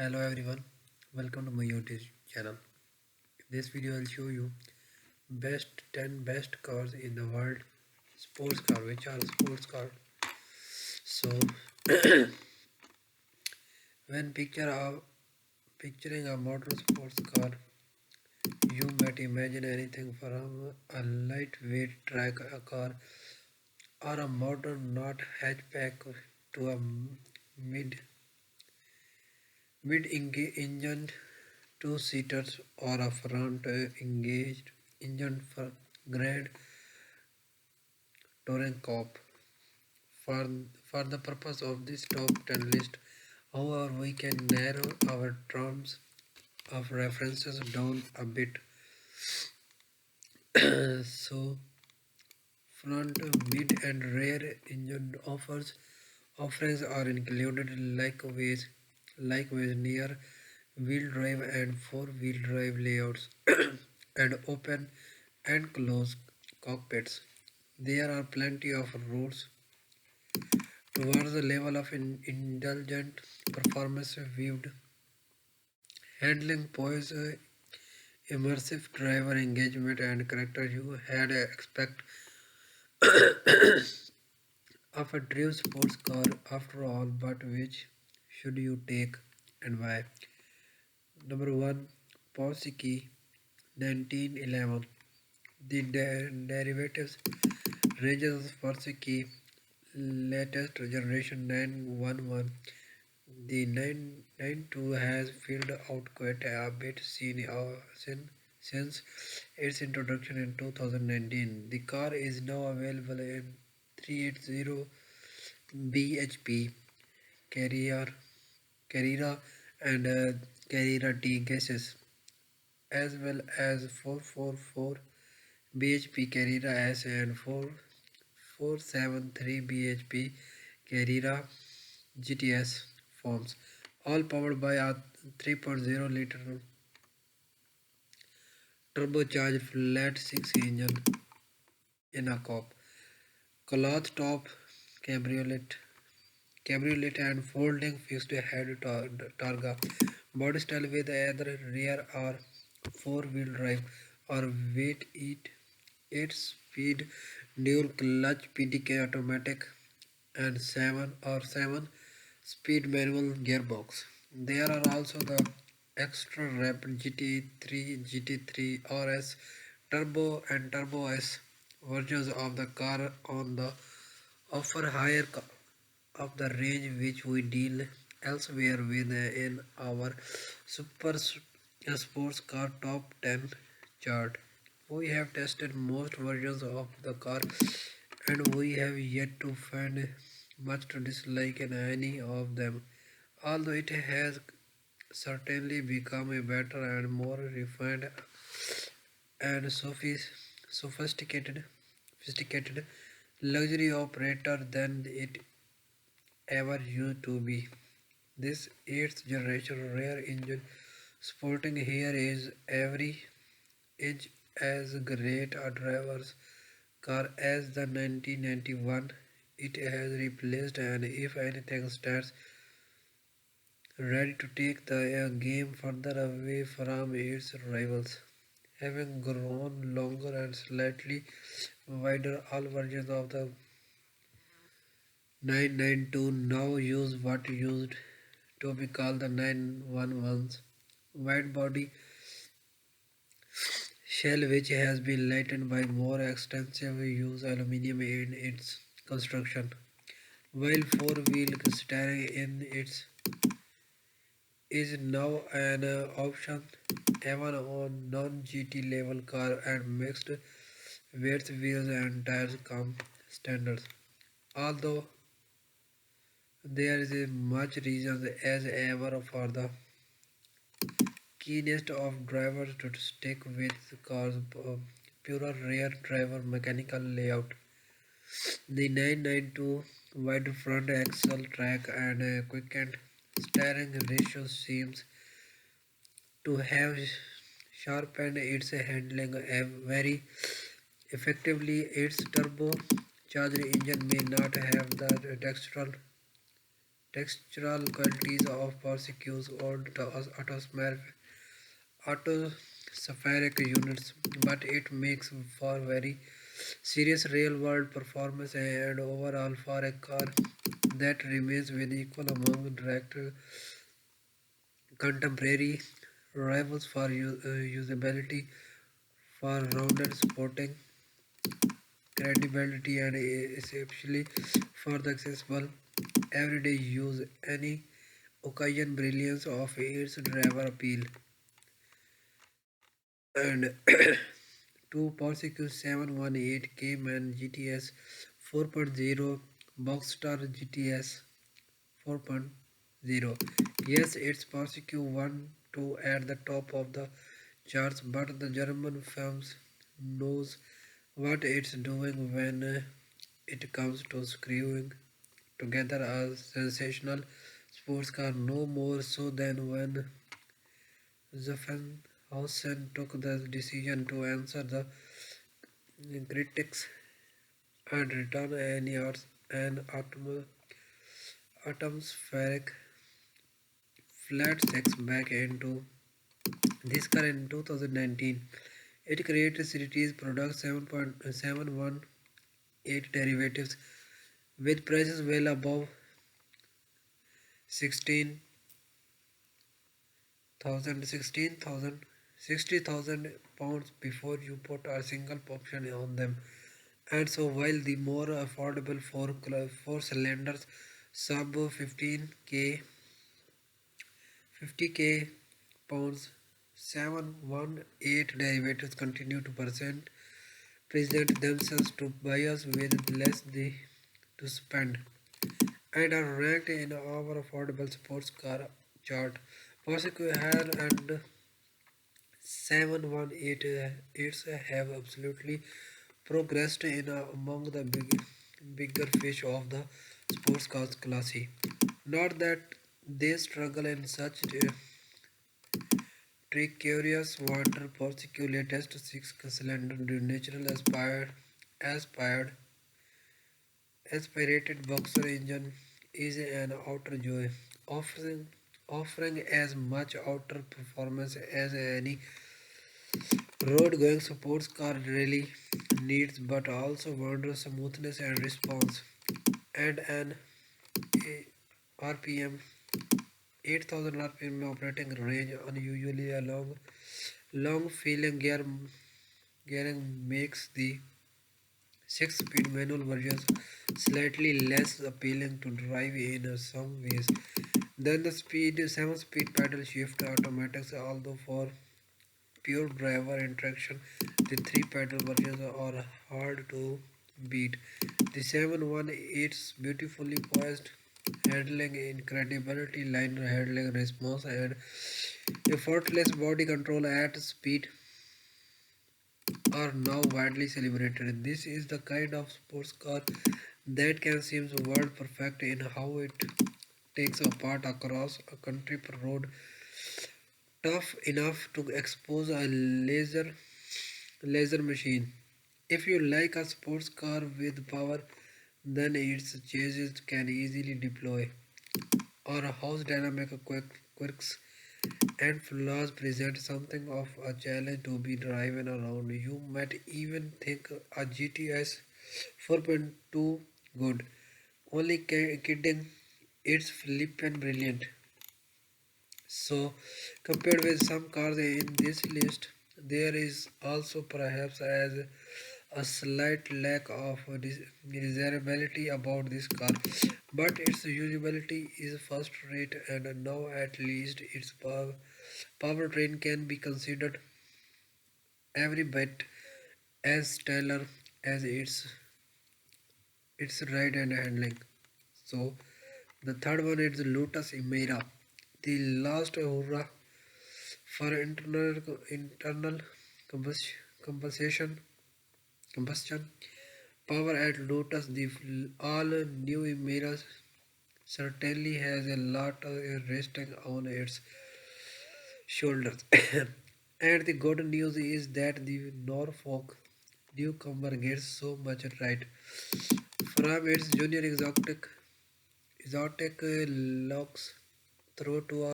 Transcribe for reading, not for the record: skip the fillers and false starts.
Hello everyone, welcome to my YouTube channel. In this video I'll show you best 10 best cars in the world, sports car, which are sports car. So when picturing a motor sports car, you might imagine anything from a lightweight track car or a modern not hatchback to a mid mid-engined two-seaters or a front-engaged engine for Grand Touring Coupe. For, for the purpose of this top 10 list, however, we can narrow our terms of references down a bit. So, front, mid, and rear engine offerings are included likewise near wheel drive and four-wheel drive layouts and open and closed cockpits. There are plenty of routes towards the level of indulgent performance viewed, handling poise, immersive driver engagement and character you had expect of a true sports car after all, but which should you take and why? Number 1, Porsche 1911. The derivatives ranges of Porsche latest generation 911. The 992 has filled out quite a bit since its introduction in 2019. The car is now available in 380 bhp Carrera, Carrera and Carrera T gases, as well as 444 bhp Carrera S and 4473 bhp Carrera GTS forms, all powered by a 3.0 liter turbocharged flat 6 engine in a coupe. Cloth top cabriolet, cabriolet and folding fixed head targa. Body style with either rear or four-wheel drive or weight 8 speed dual clutch PDK automatic and 7 speed manual gearbox. There are also the extra rapid GT3, GT3 RS Turbo and Turbo S versions of the car on the offer higher of the range which we deal elsewhere with in our super sports car top 10 chart. We have tested most versions of the car and we have yet to find much to dislike in any of them, although it has certainly become a better and more refined and sophisticated luxury operator than it ever used to be. This 8th generation rear engine sporting here is every inch as great a driver's car as the 1991 it has replaced, and if anything stands ready to take the game further away from its rivals. Having grown longer and slightly wider, all versions of the 992 now use what used to be called the 911's wide body shell, which has been lightened by more extensive use aluminum in its construction, while four-wheel steering in its is now an option even on non-GT level car, and mixed weights, wheels and tires come standards. Although there is a much reason as ever for the keenest of drivers to stick with the car's purer rear driver mechanical layout. The 992 wide front axle track and quickened steering ratio seems to have sharpened its handling very effectively. Its turbo charged engine may not have the textural textural qualities of Persicus or atmospheric units, but it makes for very serious real-world performance and overall for a car that remains with equal among direct contemporary rivals for usability, for rounded sporting credibility, and especially for the accessible everyday use. Any occasion brilliance of its driver appeal and two Persecute 718 Cayman GTS 4.0 Boxster GTS 4.0. Yes, it's Persecute 1 2 at the top of the charts, but the German firms knows what it's doing when it comes to screwing together a sensational sports car, no more so than when Zuffenhausen took the decision to answer the critics and return an atmospheric flat six back into this car in 2019. It created series product 7.718 derivatives with prices well above 16,000 60,000 pounds before you put a single option on them. And so while the more affordable four cylinders sub 15k 50k pounds 718 derivatives continue to present themselves to buyers with less to spend and are ranked in our affordable sports car chart. Persecutor and 718 have absolutely progressed in among the bigger fish of the sports cars class. Not that they struggle in such precarious water Persecutor latest six-cylinder natural aspired aspirated boxer engine is an outer joy, offering offering as much outer performance as any road going sports car really needs, but also wonders smoothness and response. And an RPM 8000 RPM operating range, unusually a long feeling gearing makes the 6-speed manual versions slightly less appealing to drive in some ways than the 7-speed pedal shift automatics, although for pure driver interaction the 3 pedal versions are hard to beat. The 718's beautifully poised handling, incredibility line handling response, and effortless body control at speed are now widely celebrated. This is the kind of sports car that can seem world perfect in how it takes apart across a country road, tough enough to expose a laser machine. If you like a sports car with power, then its chassis can easily deploy, or a house dynamic quirks and flaws present something of a challenge to be driven around. You might even think a GTS 4.2 good. Only kidding, it's flippin' brilliant. So, compared with some cars in this list, there is also perhaps as a slight lack of desirability about this car, but its usability is first rate, and now at least its powertrain can be considered every bit as stellar as its ride and handling. So the third one is Lotus Emira, the last hurrah for internal combustion combustion power at Lotus. The all new Emira certainly has a lot resting on its shoulders. And the good news is that the Norfolk newcomer gets so much right. From its junior exotic Exotic looks through to